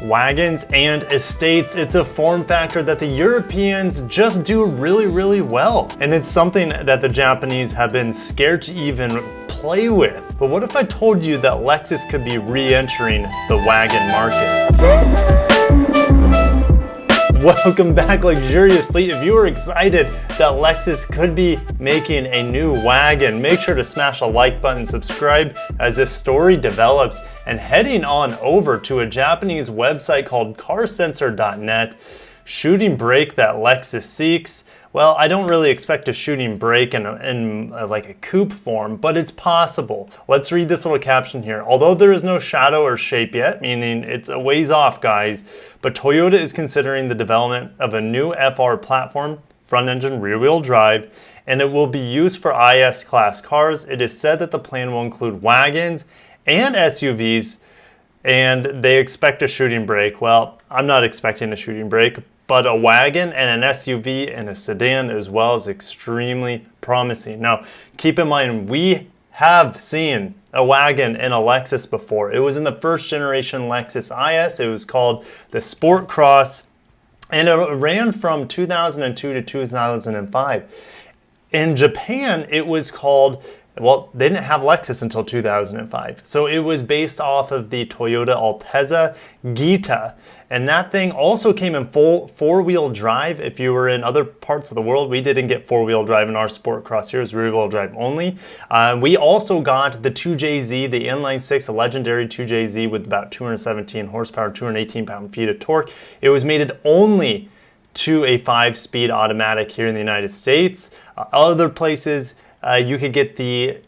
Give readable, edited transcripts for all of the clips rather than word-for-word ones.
Wagons and Estates, it's a form factor that the Europeans just do really well. And it's something that the Japanese have been scared to even play with. But what if I told you that Lexus could be re-entering the wagon market? Welcome back, Luxurious Fleet. If you are excited that Lexus could be making a new wagon, make sure to smash a like button, subscribe as this story develops, and heading on over to a Japanese website called carsensor.net. Shooting brake that Lexus seeks. Well, I don't really expect a shooting brake in like a coupe form, but it's possible. Let's read this little caption here. Although there is no shadow or shape yet, meaning it's a ways off, guys, but Toyota is considering the development of a new FR platform, front engine rear wheel drive, and it will be used for IS class cars. It is said that the plan will include wagons and SUVs, and they expect a shooting brake. Well, I'm not expecting a shooting brake, but a wagon and an SUV and a sedan as well is extremely promising. Now, keep in mind, we have seen a wagon in a Lexus before. It was in the first generation Lexus IS. It was called the Sport Cross, and it ran from 2002 to 2005. In Japan, it was called, well, they didn't have Lexus until 2005. So it was based off of the Toyota Altezza Gita. And that thing also came in full four-wheel drive. If you were in other parts of the world, we didn't get four-wheel drive in our Sport Cross here. It was rear-wheel drive only. We also got the 2JZ, the inline six, a legendary 2JZ with about 217 horsepower, 218 pound-feet of torque. It was mated only to a 5-speed automatic here in the United States. Other places, you could get the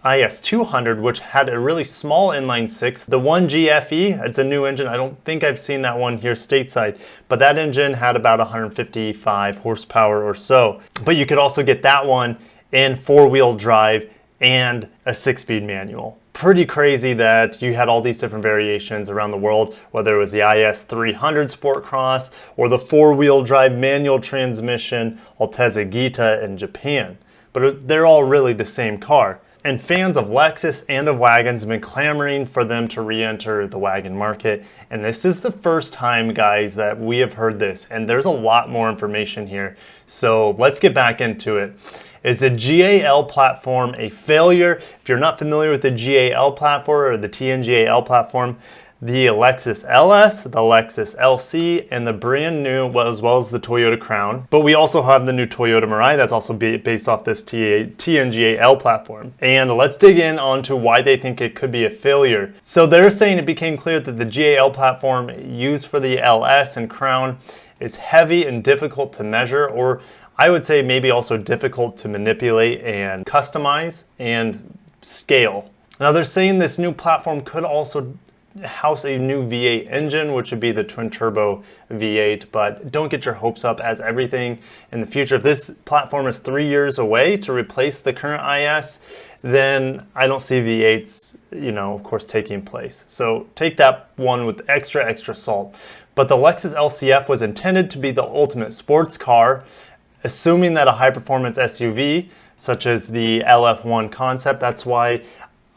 IS200, which had a really small inline six. The 1GFE, it's a new engine. I don't think I've seen that one here stateside, but that engine had about 155 horsepower or so. But you could also get that one in four-wheel drive and a 6-speed manual. Pretty crazy that you had all these different variations around the world, whether it was the IS300 Sport Cross or the four-wheel drive manual transmission Altezza Gita in Japan. But they're all really the same car. And fans of Lexus and of wagons have been clamoring for them to re-enter the wagon market. And this is the first time, guys, that we have heard this. And there's a lot more information here. So let's get back into it. Is the GAL platform a failure? If you're not familiar with the GAL platform or the TNGAL platform, the Lexus LS, the Lexus LC, and the brand new, as well as the Toyota Crown. But we also have the new Toyota Mirai that's also based off this TNGAL platform. And let's dig in onto why they think it could be a failure. So they're saying it became clear that the GAL platform used for the LS and Crown is heavy and difficult to measure, or I would say maybe also difficult to manipulate and customize and scale. Now they're saying this new platform could also house a new V8 engine, which would be the twin turbo V8, but don't get your hopes up, as everything in the future. If this platform is 3 years away to replace the current IS, then I don't see V8s, of course, taking place. So take that one with extra salt. But the Lexus LCF was intended to be the ultimate sports car, assuming that a high performance SUV, such as the LF1 concept. That's why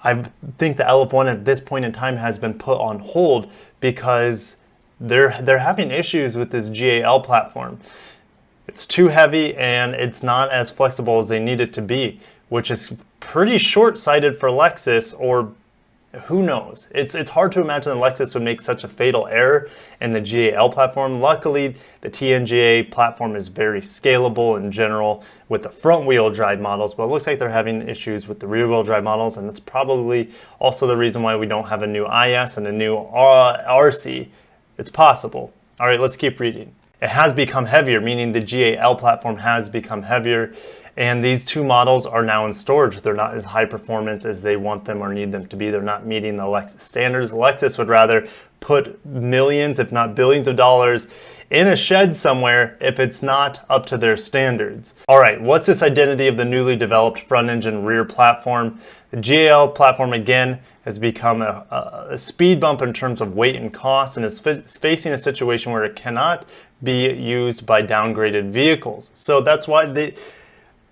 I think the LF1 at this point in time has been put on hold, because they're having issues with this GAL platform. It's too heavy and it's not as flexible as they need it to be, which is pretty short-sighted for Lexus, or who knows? It's hard to imagine that Lexus would make such a fatal error in the GAL platform. Luckily, the TNGA platform is very scalable in general with the front-wheel drive models, but it looks like they're having issues with the rear-wheel drive models, and that's probably also the reason why we don't have a new IS and a new RC. It's possible. All right, let's keep reading. It has become heavier, meaning the GAL platform has become heavier, and these two models are now in storage. They're not as high performance as they want them or need them to be. They're not meeting the Lexus standards. Lexus would rather put millions, if not billions of dollars in a shed somewhere if it's not up to their standards. All right, what's this identity of the newly developed front engine rear platform? The GAL platform, again, has become a speed bump in terms of weight and cost, and is facing a situation where it cannot be used by downgraded vehicles. So that's why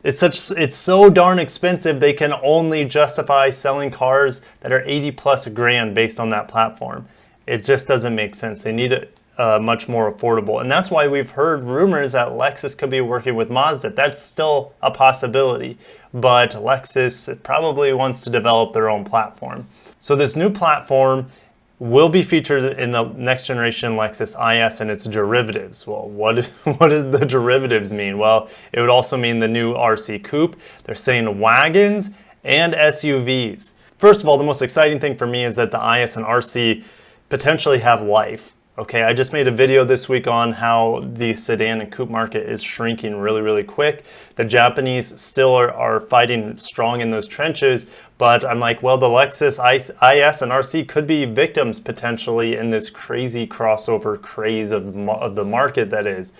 it's so darn expensive, they can only justify selling cars that are 80 plus grand based on that platform. it just doesn't make sense. They need it much more affordable. And that's why we've heard rumors that Lexus could be working with Mazda. That's still a possibility, but Lexus probably wants to develop their own platform. So this new platform will be featured in the next generation Lexus IS and its derivatives. Well, what does the derivatives mean? Well, it would also mean the new RC Coupe. They're saying wagons and SUVs. First of all, the most exciting thing for me is that the IS and RC potentially have life. Okay, I just made a video this week on how the sedan and coupe market is shrinking really, really quick. The Japanese still are fighting strong in those trenches, but I'm like, well, the Lexus IS and RC could be victims potentially in this crazy crossover craze of the market that is.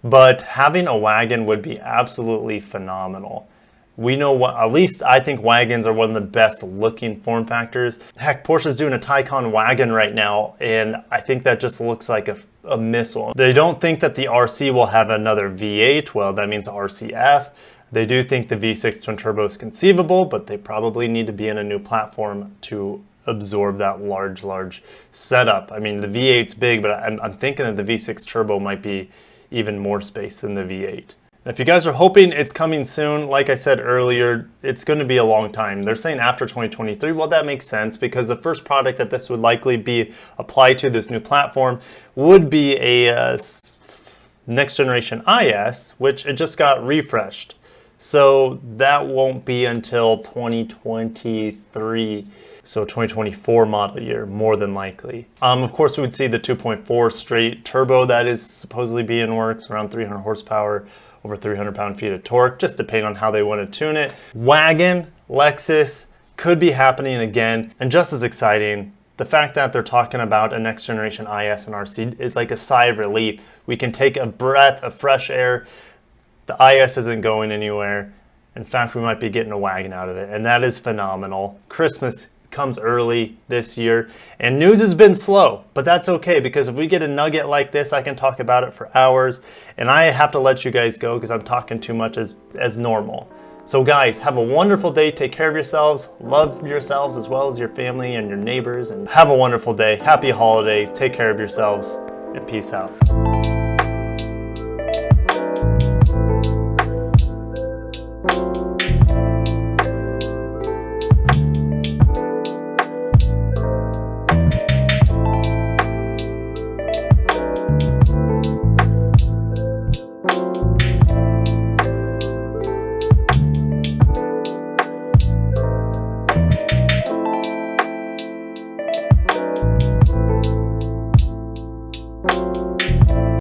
But having a wagon would be absolutely phenomenal. We know what, at least I think wagons are one of the best looking form factors. Heck, Porsche's doing a Taycan wagon right now, and I think that just looks like a missile. They don't think that the RC will have another V8, well, that means RCF. They do think the V6 twin turbo is conceivable, but they probably need to be in a new platform to absorb that large setup. I mean, the V8's big, but I'm thinking that the V6 turbo might be even more space than the V8. If you guys are hoping it's coming soon, like I said earlier, it's going to be a long time. They're saying after 2023. Well, that makes sense because the first product that this would likely be applied to, this new platform, would be a next generation IS, which it just got refreshed. So that won't be until 2023. So 2024 model year, more than likely. Of course, we would see the 2.4 straight turbo that is supposedly being works, around 300 horsepower, over 300 pound-feet of torque, just depending on how they want to tune it. Wagon, Lexus, could be happening again. And just as exciting, the fact that they're talking about a next generation IS and RC is like a sigh of relief. We can take a breath of fresh air. The IS isn't going anywhere. In fact, we might be getting a wagon out of it, and that is phenomenal. Christmas comes early this year, and news has been slow, but that's okay because if we get a nugget like this, I can talk about it for hours, and I have to let you guys go because I'm talking too much as normal. So guys, have a wonderful day. Take care of yourselves, love yourselves as well as your family and your neighbors, and have a wonderful day. Happy holidays. Take care of yourselves, and peace out.